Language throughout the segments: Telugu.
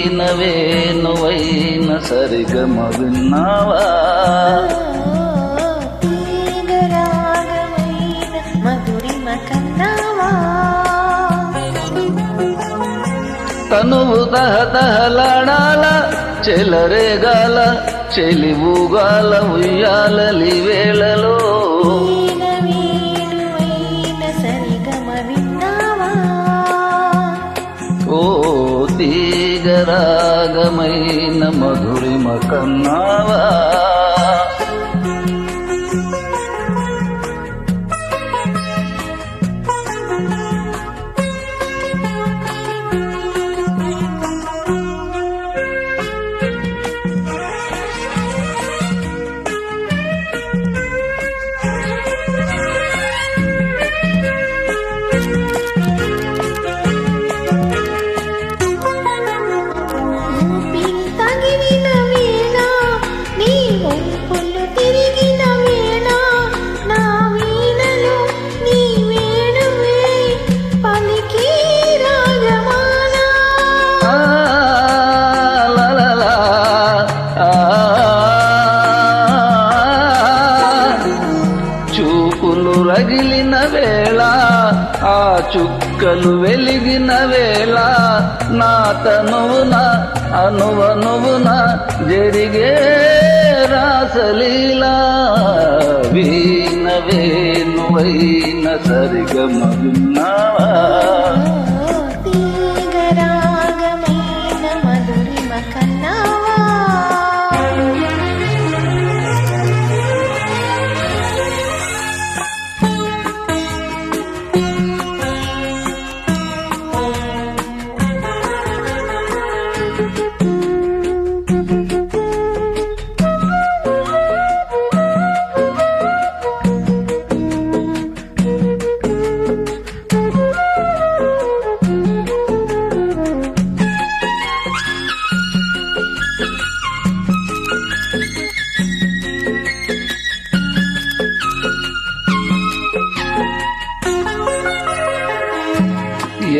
వీణవేణువైన సరిగమ విన్నావా తనువు తహతహలాడాల చెలరేగాల చెలివుగాల ఉయ్యాలలి వేళలో ఓ తీగరాగమైన మధురిమ కన్నావా చూపులు రగిలిన వేళ ఆ చుక్కలు వెలిగిన వేళ నా తనువున అనువనువున జరిగే రాసలీలా వీణవేణువైన సరిగమ విన్నావా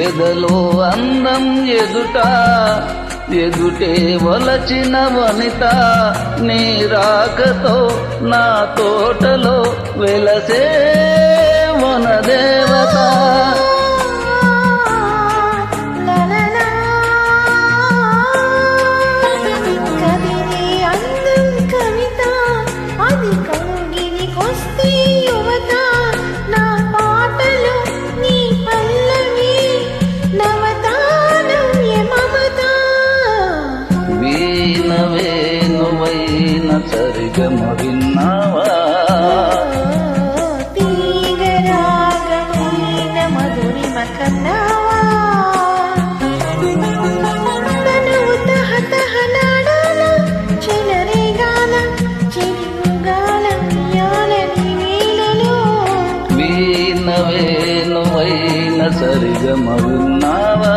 ఎదలో అందం ఎదుటే వలచిన వనిత నీ రాకతో నా తోటలో వెలసే వనదేవత వీణవేణువైన సరిగమ విన్నావా తీగరాగమైన మధురిమ కన్నావా తనువు తహతహలాడాల చెలరేగాల చెలివుగాల ఉయ్యాలని వేళలో వీణవేణువైన సరిగమ విన్నావా